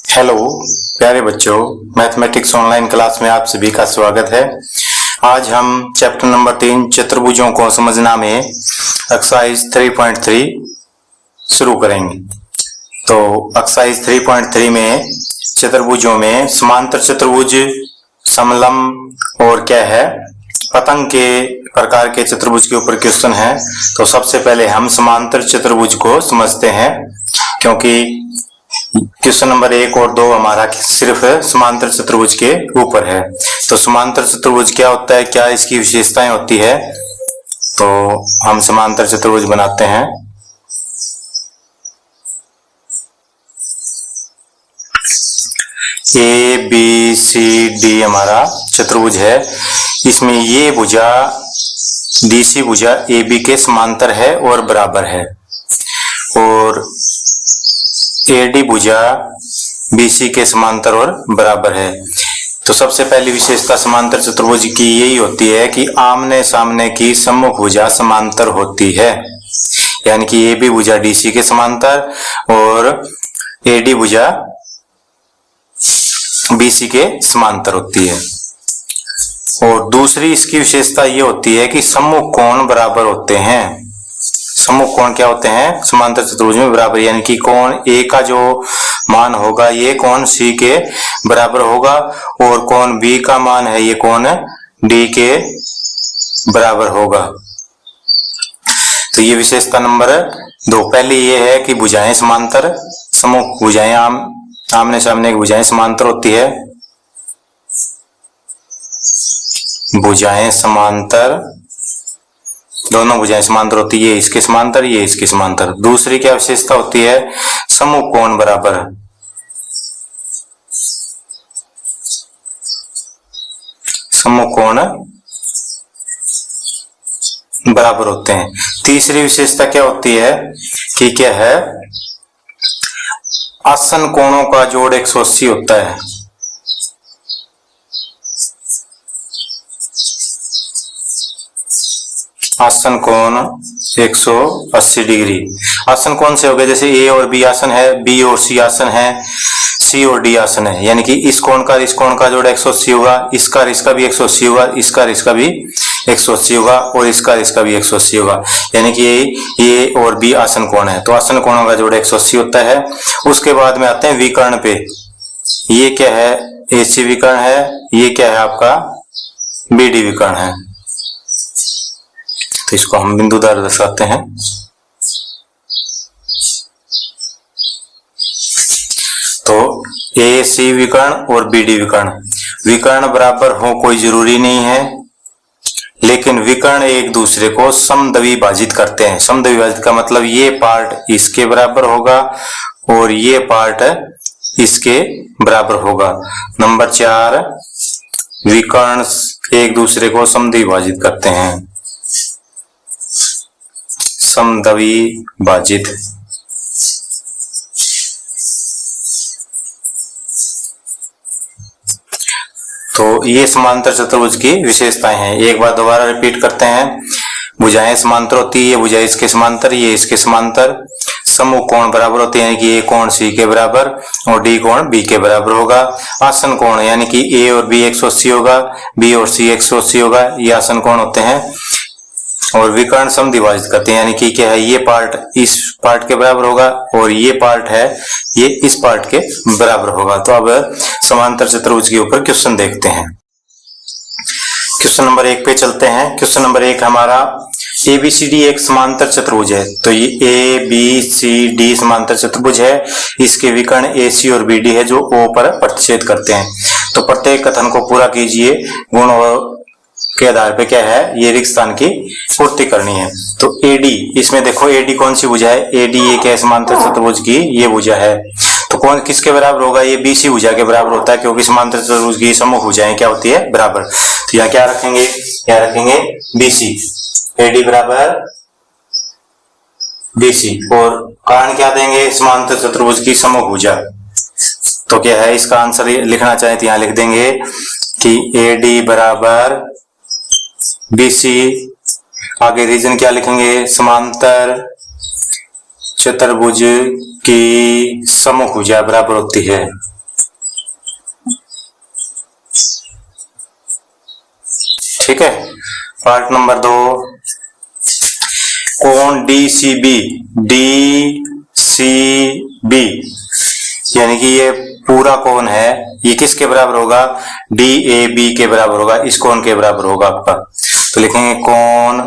Hello प्यारे बच्चों, mathematics online class में आप सभी का स्वागत है। आज हम चैप्टर नंबर 3 चतुर्भुजों को समझना में एक्सरसाइज 3.3 शुरू करेंगे। तो एक्सरसाइज 3.3 में चतुर्भुजों में समांतर चतुर्भुज, समलंब और क्या है पतंग के प्रकार के चतुर्भुज के ऊपर क्वेश्चन है। तो सबसे पहले हम समांतर चतुर्भुज को समझते हैं, क्योंकि क्वेश्चन नंबर 1 और 2 हमारा सिर्फ समांतर चतुर्भुज के ऊपर है। तो समांतर चतुर्भुज क्या होता है, क्या इसकी विशेषताएं होती है, तो हम समांतर चतुर्भुज बनाते हैं। ए बी सी डी हमारा चतुर्भुज है। इसमें ये भुजा डीसी भुजा ए बी के समांतर है और बराबर है, और एडी भुजा बीसी के समांतर और बराबर है। तो सबसे पहली विशेषता समांतर चतुर्भुज की यही होती है कि आमने सामने की सम्मुख भुजा समांतर होती है, यानी कि ए बी भुजा डीसी के समांतर और एडी भुजा बीसी के समांतर होती है। और दूसरी इसकी विशेषता ये होती है कि सम्मुख कोण बराबर होते हैं। सम्मुख कोण क्या होते हैं समांतर चतुर्भुज में, बराबर, यानी कि कोण ए का जो मान होगा ये कोण सी के बराबर होगा, और कोण बी का मान है ये कोण डी के बराबर होगा। तो ये विशेषता नंबर 2। पहली ये है कि भुजाएं समांतर, सम्मुख भुजाएं आमने सामने की भुजाएं समांतर होती है, भुजाएं समांतर, दोनों भुजाएं समांतर होती है, ये इसके समांतर ये इसके समांतर। दूसरी क्या विशेषता होती है, सम्मुख कोण बराबर, सम्मुख कोण बराबर होते हैं। तीसरी विशेषता क्या होती है कि क्या है, आसन कोणों का जोड़ 180 होता है। आसन कोण 180 डिग्री। आसन कौन से हो गए, जैसे ए और बी आसन है, बी और सी आसन है, सी और डी आसन है, यानी कि इस कोण का जोड़ 180 होगा, इसका और इसका भी 180 होगा, इसका और इसका भी 180 होगा, और इसका और इसका भी 180 होगा, यानी कि ये और बी आसन कोण है। तो आसन कोणों का जोड़ 180 होता है। उसके बाद में आते हैं विकर्ण पे। ये क्या है, एसी विकर्ण है, ये क्या है आपका बीडी विकर्ण है। तो इसको हम बिंदुदार दर्शाते हैं। तो ए सी विकर्ण और बी डी विकर्ण, विकर्ण बराबर हो कोई जरूरी नहीं है, लेकिन विकर्ण एक दूसरे को समद्विभाजित करते हैं। समद्विभाजित का मतलब ये पार्ट इसके बराबर होगा और ये पार्ट इसके बराबर होगा। नंबर 4, विकर्ण एक दूसरे को समद्विभाजित करते हैं, समद्विभाजित। तो ये समांतर चतुर्भुज की विशेषताएं हैं। एक बार दोबारा रिपीट करते हैं। भुजाएं समांतर होती है, ये भुजा इसके समांतर ये इसके समांतर, सम्मुख कोण बराबर होते हैं, यानी कि ए कोण सी के बराबर और डी कोण बी के बराबर होगा। आसन कोण यानी कि ए और बी 180 होगा, बी और सी 180 होगा, ये आसन कोण होते हैं। और विकर्ण समद्विभाजित करते हैं, यानी कि क्या है, ये पार्ट इस पार्ट के बराबर होगा और ये पार्ट है ये इस पार्ट के बराबर होगा। तो अब समांतर चतुर्भुज के ऊपर क्वेश्चन देखते हैं। क्वेश्चन नंबर 1 पे चलते हैं। क्वेश्चन नंबर 1 हमारा एबीसीडी एक समांतर चतुर्भुज है। तो ये ए बी सी डी समांतर चतुर्भुज है। इसके विकर्ण ए सी और बी डी है जो ओ पर प्रतिच्छेद करते हैं। तो प्रत्येक कथन को पूरा कीजिए, गुण और के आधार पे क्या है ये रिक्त स्थान की पूर्ति करनी है। तो एडी, इसमें देखो एडी कौन सी भुजा है, एडी ये क्या है समांतर चतुर्भुज की ये भुजा है। तो कौन किसके बराबर होगा, ये बीसी भुजा के बराबर होता है, क्योंकि समांतर चतुर्भुज की सम्मुख भुजाएं क्या होती है बराबर। तो यहाँ क्या रखेंगे, यहाँ रखेंगे बीसी, एडी बराबर बीसी, और कारण क्या देंगे समांतर चतुर्भुज की सम्मुख भुजा। तो क्या है इसका आंसर लिखना चाहे तो यहाँ लिख देंगे कि एडी बराबर बीसी। आगे रीजन क्या लिखेंगे, समांतर चतुर्भुज की सम्मुख भुजा बराबर होती है। ठीक है। पार्ट नंबर 2, कोण DCB, DCB यानी कि ये पूरा कोण है, ये किसके बराबर होगा? DAB के बराबर होगा, इस कोण के बराबर होगा आपका। तो लिखेंगे कोण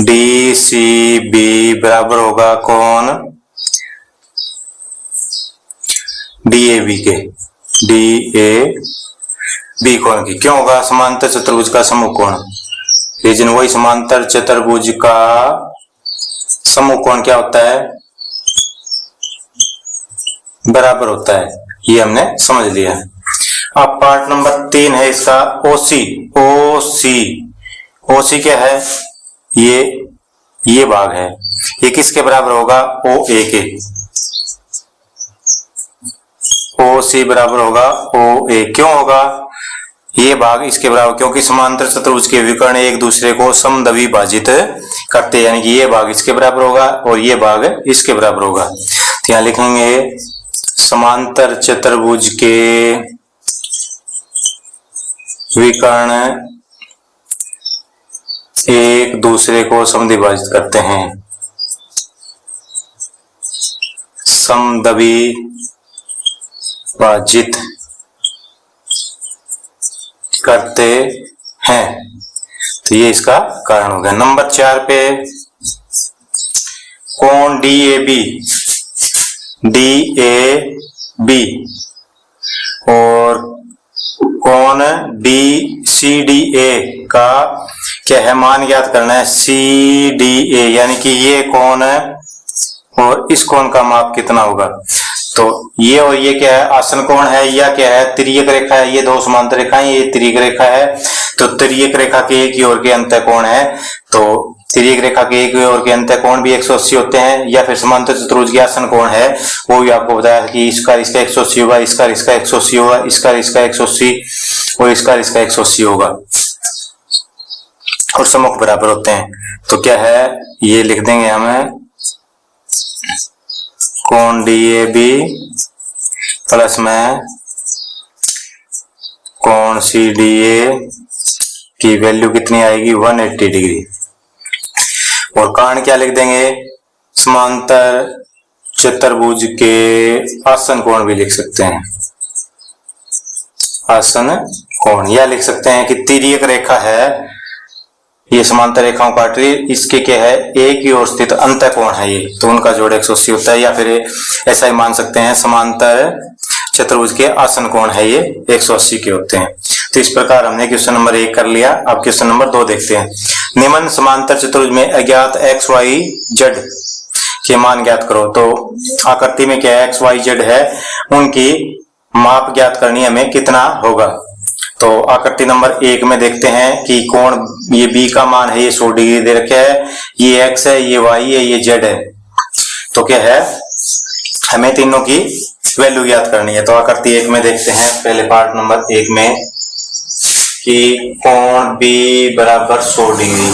DCB बराबर होगा कोण DAB के, DAB कोण की। क्यों होगा? समांतर चतुर्भुज का समूह कोण, रीजन वही समांतर चतुर्भुज का समूह कोण क्या होता है? बराबर होता है, ये हमने समझ लिया। अब पार्ट नंबर 3 है इसका OC। OC क्या है? ये भाग है, ये किसके बराबर होगा? OA के। OC बराबर होगा OA। क्यों होगा ये भाग इसके बराबर? क्योंकि समांतर चतुर्भुज के विकर्ण एक दूसरे को समद्विभाजित करते हैं, यानी कि ये भाग इसके बराबर होगा और ये भाग इसके बराबर होगा। तो यहां लिखेंगे समांतर चतुर्भुज के विकर्ण एक दूसरे को समद्विभाजित करते हैं, समद्विभाजित करते हैं। तो ये इसका कारण हो गया। नंबर 4 पे कोण DAB और कोण DCDA का क्या है? मान ज्ञात करना है। CDA यानी कि ये कोण है और इस कोण का माप कितना होगा? तो ये और ये क्या है? आसन कोण है या क्या है? तिर्यक रेखा है। ये दो समांतर रेखाएं, ये तिर्यक रेखा है। तो तिर्यक रेखा के एक ही ओर के अंतः कोण है, तो तिर्यक रेखा के एक ही ओर के अंतः कोण भी 180 होते हैं। या फिर समांतर चतुर्भुज के आसन कोण है, वो भी आपको बताया कि इसका 180 होगा, इसका 180 होगा, इसका 180 और इसका 180 होगा और सममुख बराबर होते हैं। तो क्या है? ये लिख देंगे हमें कोण DAB प्लस में कोण CDA की वैल्यू कितनी आएगी? 180 डिग्री। और कारण क्या लिख देंगे? समांतर चतुर्भुज के आसन कोण भी लिख सकते हैं, आसन कोण। या लिख सकते हैं कि तिर्यक रेखा है, ये समांतर रेखाओं काट रही है, इसके क्या है? एक ही ओर स्थित अंतः कोण है ये, तो उनका जोड़ 180 होता है। या फिर ऐसा ही मान सकते हैं समांतर चतुर्भुज के आसन कोण है ये 180 के होते हैं। तो इस प्रकार हमने क्वेश्चन नंबर 1 कर लिया। अब क्वेश्चन नंबर 2 देखते हैं। निम्न समांतर चतुर्भुज में अज्ञात XYZ के मान ज्ञात करो। तो आकृति में क्या है? XYZ है, उनकी माप ज्ञात करनी हमें कितना होगा? तो आकृति नंबर 1 में देखते हैं कि कोण ये B का मान है, ये 100 डिग्री दे रखा है, ये X है, ये Y है, ये Z है। तो क्या है? हमें तीनों की वैल्यू ज्ञात करनी है। तो आकृति 1 में देखते हैं, पहले पार्ट नंबर 1 में कि कोण B बराबर 100 डिग्री।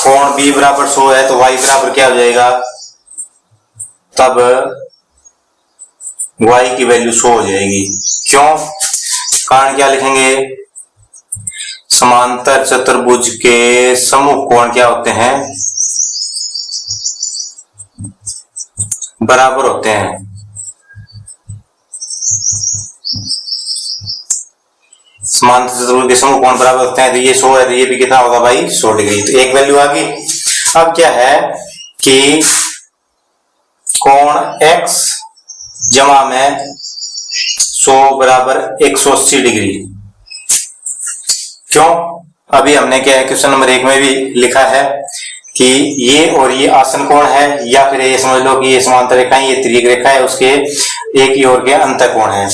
कोण B बराबर 100 है तो Y बराबर क्या हो जाएगा? तब Y की वैल्यू 100 हो जाएगी। क्यों? कारण क्या लिखेंगे? समांतर चतुर्भुज के समूह कोण क्या होते हैं? बराबर होते हैं। समांतर चतुर्भुज के समूह कोण बराबर होते हैं। तो ये 100 है, तो ये भी कितना होगा भाई? 100 डिग्री। तो एक वैल्यू आ गई। अब क्या है कि कोण X जमा में 100 बराबर 180 डिग्री। क्यों? अभी हमने क्या है क्वेश्चन नंबर 1 में भी लिखा है कि ये और ये आसन कोण है, या फिर ये समझ लो कि ये समांतर रेखा है, ये तिर्यक रेखा है, उसके एक ही ओर के अंतः कोण है।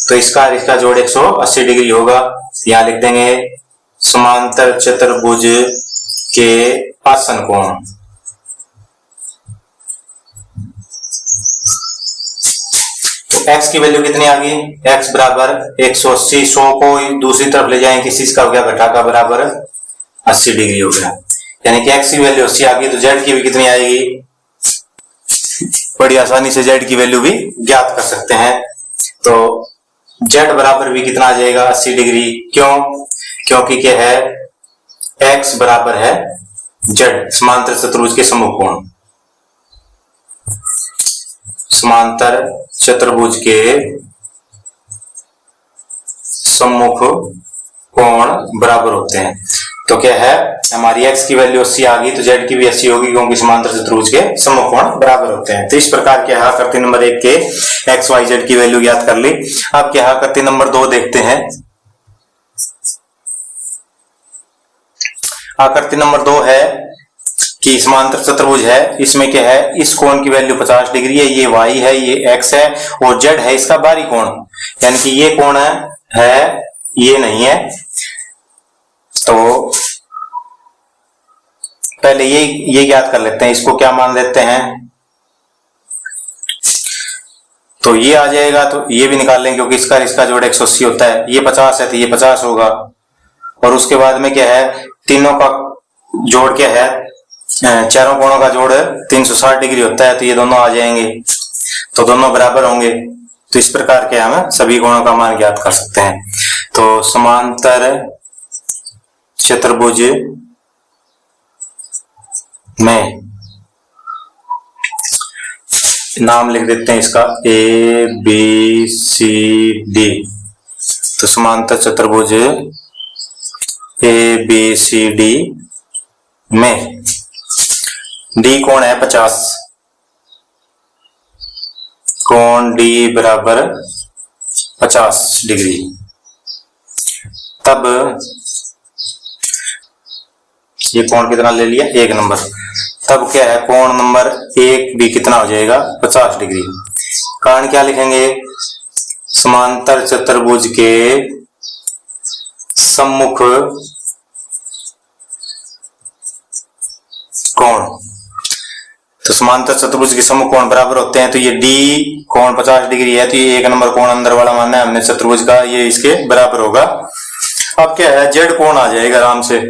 तो इसका जोड़ 180 डिग्री होगा। यहाँ लिख देंगे समांतर चतुर्भुज के आसन कोण। x की वैल्यू कितनी आ गई? x बराबर 180। 100 को दूसरी तरफ ले जाएं, किसी का हो गया घटा का बराबर 80 डिग्री हो गया। यानी कि x की वैल्यू 80 आ गई। तो z की भी कितनी आएगी? बड़ी आसानी से z की वैल्यू भी ज्ञात कर सकते हैं। तो z बराबर भी कितना आ जाएगा? 80 डिग्री। क्यों? क्योंकि क्या है, x बराबर है z, समांतर चतुर्भुज के सम्मुख कोण। समांतर चतुर्भुज के सम्मुख कोण बराबर होते हैं। तो क्या है, हमारी x की वैल्यू 80 आ गई तो z की भी 80 होगी, क्योंकि समांतर चतुर्भुज के सम्मुख कोण बराबर होते हैं। तो इस प्रकार के आकृति नंबर 1 के x y z की वैल्यू ज्ञात कर ली। अब क्या आकृति नंबर 2 देखते हैं। आकृति नंबर 2 है कि समांतर चतुर्भुज है, इसमें क्या है, इस कोण की वैल्यू 50 डिग्री है, ये y है, ये x है और z है इसका बाहरी कोण, यानी कि ये कोण है ये नहीं है। तो पहले ये ज्ञात कर लेते हैं, इसको क्या मान लेते हैं, तो ये आ जाएगा। तो ये भी निकाल लेंगे क्योंकि इसका जोड़ 180 होता है, ये 50 है तो ये 50 होगा। और उसके बाद में क्या है, तीनों का जोड़ क्या है, चारों कोणों का जोड़ 360 डिग्री होता है, तो ये दोनों आ जाएंगे, तो दोनों बराबर होंगे। तो इस प्रकार के हम सभी कोणों का मान ज्ञात कर सकते हैं। तो समांतर चतुर्भुज में नाम लिख देते हैं इसका ए बी सी डी। तो समांतर चतुर्भुज ए बी सी डी में डी कोण है 50, कोण डी बराबर 50 डिग्री। तब ये कोण कितना ले लिया, 1 नंबर। तब क्या है, कोण नंबर 1 भी कितना हो जाएगा, 50 डिग्री। कारण क्या लिखेंगे, समांतर चतुर्भुज के सम्मुख कोण। तो समांतर चतुर्भुज के सम्मुख कोण बराबर होते हैं, तो ये डी कोण 50 डिग्री है, तो ये 1 नंबर कोण अंदर वाला मानना है हमने चतुर्भुज का, ये इसके बराबर होगा। अब क्या है, जेड कोण आ जाएगा आराम से।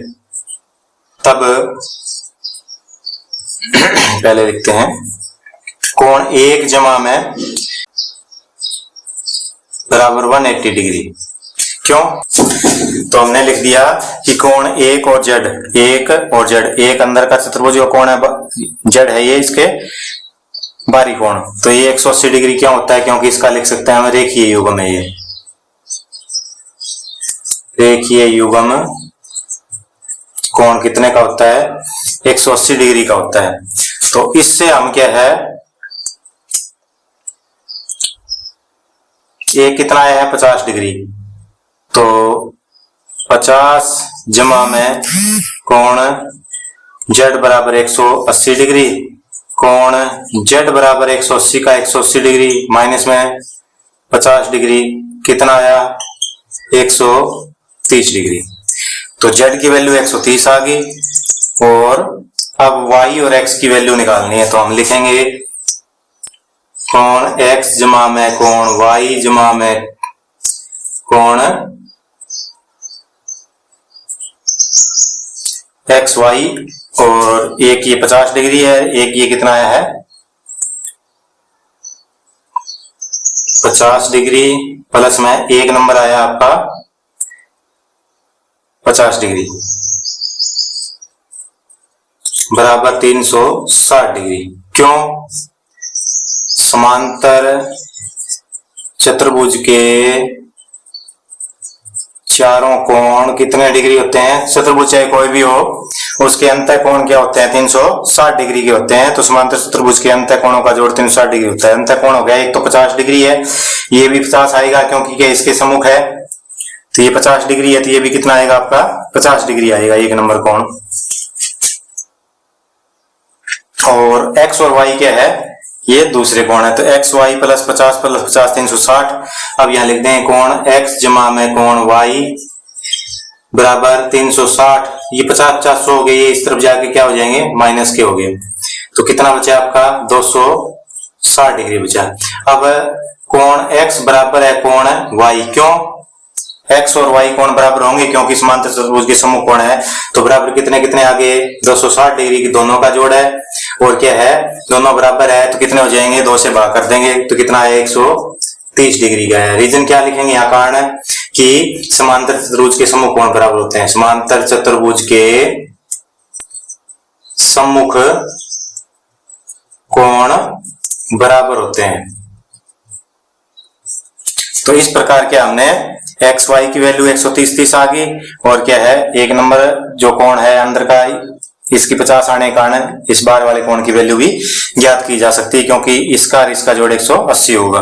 तब पहले लिखते हैं कोण 1 जमा में बराबर 180 डिग्री। क्यों, तो हमने लिख दिया कि कोण 1 और z, 1 और z, एक अंदर का चतुर्भुज का कोण है, z है ये इसके बाहरी कोण, तो ये 180 डिग्री क्यों होता है, क्योंकि इसका लिख सकते हैं हम रेखीय युग्म है। ये रेखीय युग्म कोण कितने का होता है, 180 डिग्री का होता है। तो इससे हम क्या है, ये कितना आया है, 50 डिग्री। तो 50 जमा में कोण z बराबर 180 डिग्री, कोण z बराबर 180 का 180 डिग्री माइनस में 50 डिग्री कितना आया, 130 डिग्री। तो z की वैल्यू 130 आ गई। और अब y और x की वैल्यू निकालनी है, तो हम लिखेंगे कोण x जमा में कोण y जमा में कोण एक्स वाई, और एक ये 50 डिग्री है, एक ये कितना आया है 50 डिग्री, प्लस में 1 नंबर आया आपका 50 डिग्री बराबर 360 डिग्री। क्यों, समांतर चतुर्भुज के चारों कोण कितने डिग्री होते हैं, चतुर्भुज चाहे कोई भी हो उसके अंतः कोण क्या होते हैं, 360 डिग्री के होते हैं। तो समांतर चतुर्भुज के अंतः कोणों का जोड़ 360 डिग्री होता है। अंतः कोण हो गया, एक तो 50 डिग्री है, ये भी 50 आएगा क्योंकि क्या इसके सम्मुख है, तो ये 50 डिग्री है, तो ये भी कितना आएगा आपका 50 डिग्री आएगा, 1 नंबर कोण। और x और y क्या है, ये दूसरे कोण है, तो एक्स वाई प्लस 50 प्लस 50 360। अब यहां लिख दें कोण x जमा में कोण y बराबर 360। ये 50 50 हो गए, ये इस तरफ जाके क्या हो जाएंगे, माइनस के हो गए। तो कितना बचा आपका 260 डिग्री बचा। अब कोण x बराबर है कोण y, क्यों, x और y कोण बराबर होंगे क्योंकि समांतर चतुर्भुज के सम्मुख कोण है। तो बराबर कितने कितने आगे, 260 डिग्री की दोनों का जोड़ है, और क्या है दोनों बराबर है, तो कितने हो जाएंगे, 2 से भाग कर देंगे, तो कितना है 130 डिग्री का है। रीजन क्या लिखेंगे यहाँ, कारण है कि समांतर चतुर्भुज के सम्मुख कोण बराबर होते हैं। समांतर चतुर्भुज के सम्मुख कोण बराबर होते हैं। तो इस प्रकार के हमने एक्स वाई की वैल्यू 130 30 आ गई, और क्या है, एक नंबर जो कोण है अंदर का, इसकी 50 आने के कारण इस बार वाले कोण की वैल्यू भी ज्ञात की जा सकती है, क्योंकि इसका और इसका जोड़ 180 होगा।